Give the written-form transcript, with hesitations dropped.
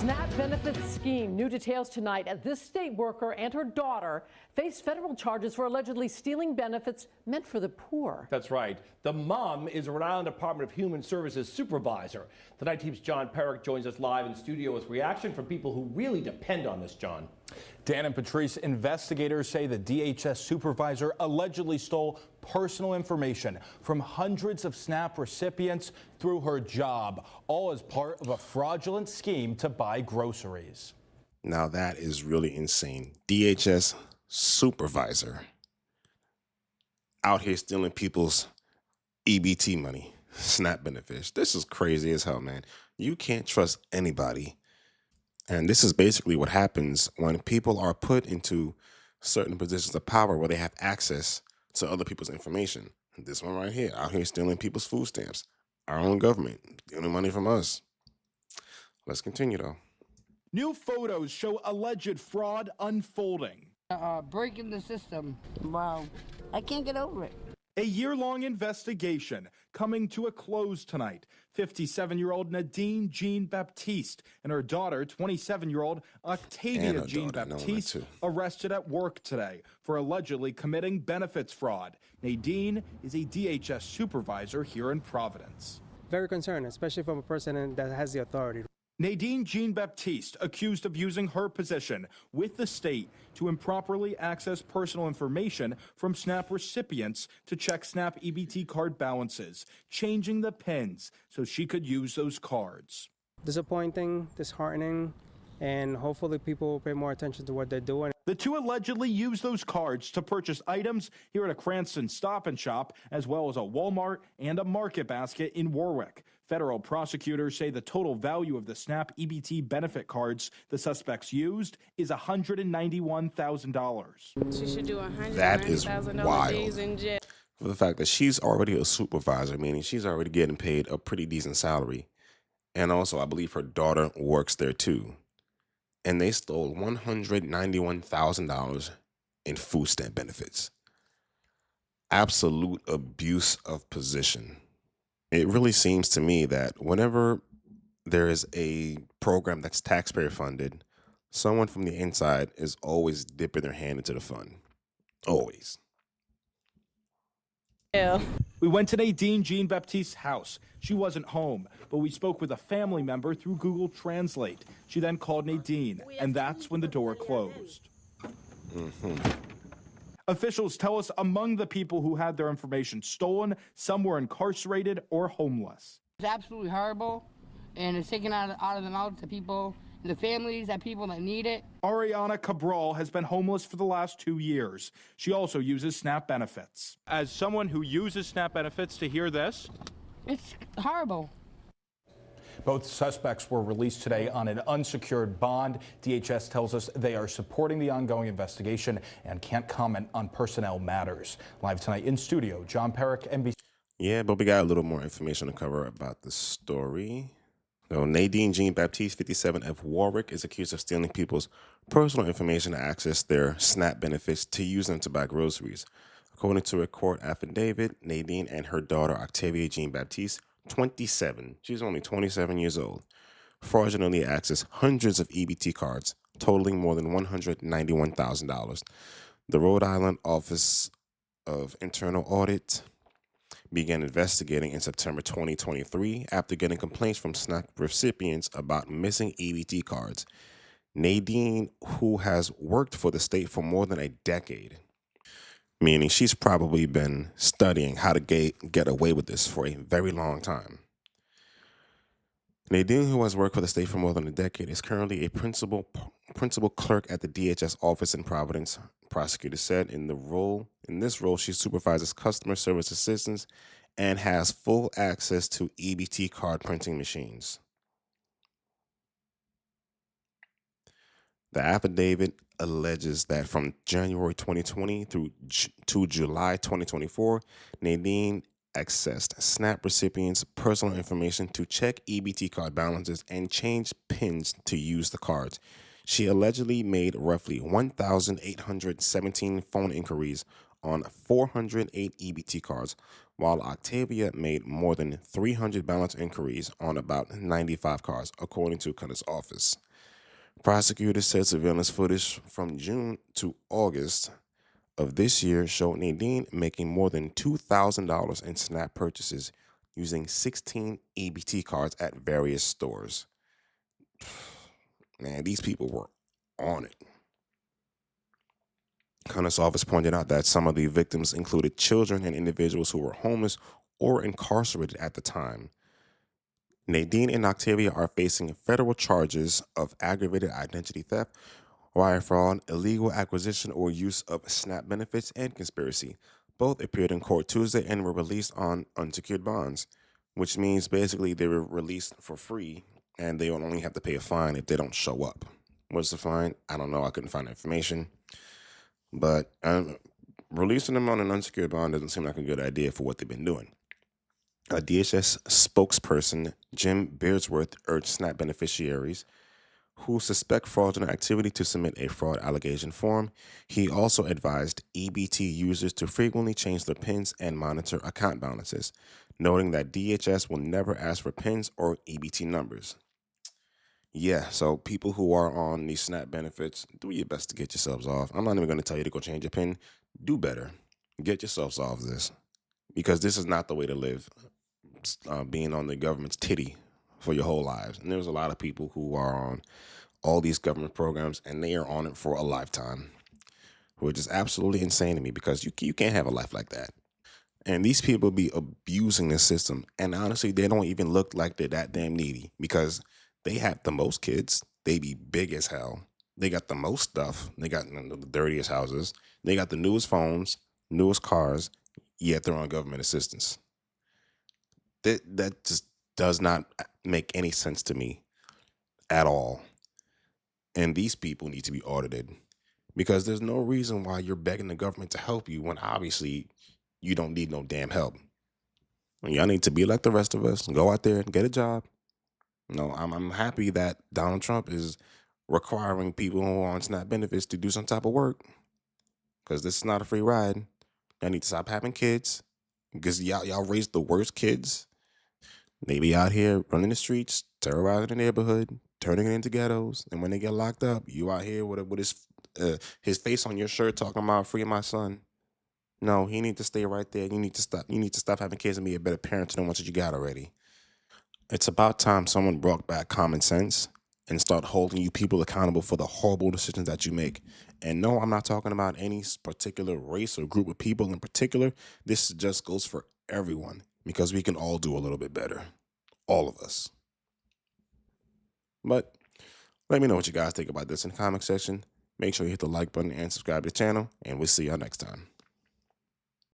SNAP benefits scheme. New details tonight as this state worker and her daughter face federal charges for allegedly stealing benefits meant for the poor. That's right. The mom is a Rhode Island Department of Human Services supervisor. Tonight, Team's John Perrick joins us live in studio with reaction from people who really depend on this, John. Dan and Patrice, investigators say the DHS supervisor allegedly stole personal information from hundreds of SNAP recipients through her job, all as part of a fraudulent scheme to buy groceries. Now that is really insane. DHS supervisor out here stealing people's EBT money, SNAP benefits. This is crazy as hell, man. You can't trust anybody. And this is basically what happens when people are put into certain positions of power where they have access to other people's information. This one right here, out here stealing people's food stamps. Our own government, stealing money from us. Let's continue, though. New photos show alleged fraud unfolding. Breaking the system. Wow. I can't get over it. A year-long investigation coming to a close tonight. 57-year-old Nadine Jean Baptiste and her daughter, 27-year-old Octavia Jean Baptiste, arrested at work today for allegedly committing benefits fraud. Nadine is a DHS supervisor here in Providence. Very concerned, especially from a person that has the authority. Nadine Jean Baptiste accused of using her position with the state to improperly access personal information from SNAP recipients to check SNAP EBT card balances, changing the pins so she could use those cards. Disappointing, disheartening, and hopefully people will pay more attention to what they're doing. The two allegedly used those cards to purchase items here at a Cranston Stop and Shop, as well as a Walmart and a Market Basket in Warwick. Federal prosecutors say the total value of the SNAP EBT benefit cards the suspects used is $191,000. She should do That is $190,000 days in jail. For the fact that she's already a supervisor, meaning she's already getting paid a pretty decent salary. And also, I believe her daughter works there too. And they stole $191,000 in food stamp benefits. Absolute abuse of position. It really seems to me that whenever there is a program that's taxpayer funded, someone from the inside is always dipping their hand into the fund. Always. Yeah. We went to Nadine Jean Baptiste's house. She wasn't home, but we spoke with a family member through Google Translate. She then called Nadine, and that's when the door closed. Officials tell us among the people who had their information stolen, some were incarcerated or homeless. It's absolutely horrible, and it's taken out of the mouths of people, the families, that people that need it. Ariana Cabral has been homeless for the last 2 years. She also uses SNAP benefits. As someone who uses SNAP benefits, to hear this, It's horrible. both suspects were released today on an unsecured bond. DHS tells us they are supporting the ongoing investigation and can't comment on personnel matters. Live tonight in studio, John Perrick, NBC. Yeah, but we got a little more information to cover about the story. So Nadine Jean Baptiste, 57, of Warwick, is accused of stealing people's personal information to access their SNAP benefits to use them to buy groceries. According to a court affidavit, Nadine and her daughter, Octavia Jean Baptiste, 27, she's only 27 years old, fraudulently accessed hundreds of EBT cards, totaling more than $191,000. The Rhode Island Office of Internal Audit began investigating in September 2023 after getting complaints from SNAP recipients about missing EBT cards. Nadine, who has worked for the state for more than a decade, meaning she's probably been studying how to get away with this for a very long time. Nadine, who has worked for the state for more than a decade, is currently a principal clerk at the DHS office in Providence. Prosecutors said in this role, she supervises customer service assistants and has full access to EBT card printing machines. The affidavit alleges that from January 2020 to July 2024, Nadine accessed SNAP recipients' personal information to check EBT card balances and change PINs to use the cards. She allegedly made roughly 1,817 phone inquiries on 408 EBT cards, while Octavia made more than 300 balance inquiries on about 95 cards, according to Cutter's office. Prosecutors said surveillance footage from June to August of this year showed Nadine making more than $2,000 in SNAP purchases using 16 EBT cards at various stores. Man, these people were on it. Cutter's office pointed out that some of the victims included children and individuals who were homeless or incarcerated at the time. Nadine and Octavia are facing federal charges of aggravated identity theft, wire fraud, illegal acquisition or use of SNAP benefits, and conspiracy. Both appeared in court Tuesday and were released on unsecured bonds, which means basically they were released for free and they only have to pay a fine if they don't show up. What's the fine? I don't know. I couldn't find information. But releasing them on an unsecured bond doesn't seem like a good idea for what they've been doing. A DHS spokesperson, Jim Beardsworth, urged SNAP beneficiaries who suspect fraudulent activity to submit a fraud allegation form. He also advised EBT users to frequently change their PINs and monitor account balances, noting that DHS will never ask for PINs or EBT numbers. Yeah, so people who are on these SNAP benefits, do your best to get yourselves off. I'm not even going to tell you to go change your PIN. Do better. Get yourselves off this, because this is not the way to live. Being on the government's titty for your whole lives. And there's a lot of people who are on all these government programs and they are on it for a lifetime, which is absolutely insane to me, because you can't have a life like that. And these people be abusing the system. And honestly, they don't even look like they're that damn needy, because they have the most kids. They be big as hell. They got the most stuff. They got the dirtiest houses. They got the newest phones, newest cars, yet they're on government assistance. That just does not make any sense to me at all. And these people need to be audited, because there's no reason why you're begging the government to help you when obviously you don't need no damn help. Y'all need to be like the rest of us and go out there and get a job. No, I'm happy that Donald Trump is requiring people who are on SNAP benefits to do some type of work, because this is not a free ride. Y'all need to stop having kids, because y'all raised the worst kids. They be out here running the streets, terrorizing the neighborhood, turning it into ghettos, and when they get locked up, you out here with his face on your shirt talking about free my son. No, he need to stay right there. You need to stop. You need to stop having kids and be a better parent to the ones that you got already. It's about time someone brought back common sense and start holding you people accountable for the horrible decisions that you make. And no, I'm not talking about any particular race or group of people in particular. This just goes for everyone, because we can all do a little bit better. All of us. But let me know what you guys think about this in the comment section. Make sure you hit the like button and subscribe to the channel, and we'll see y'all next time.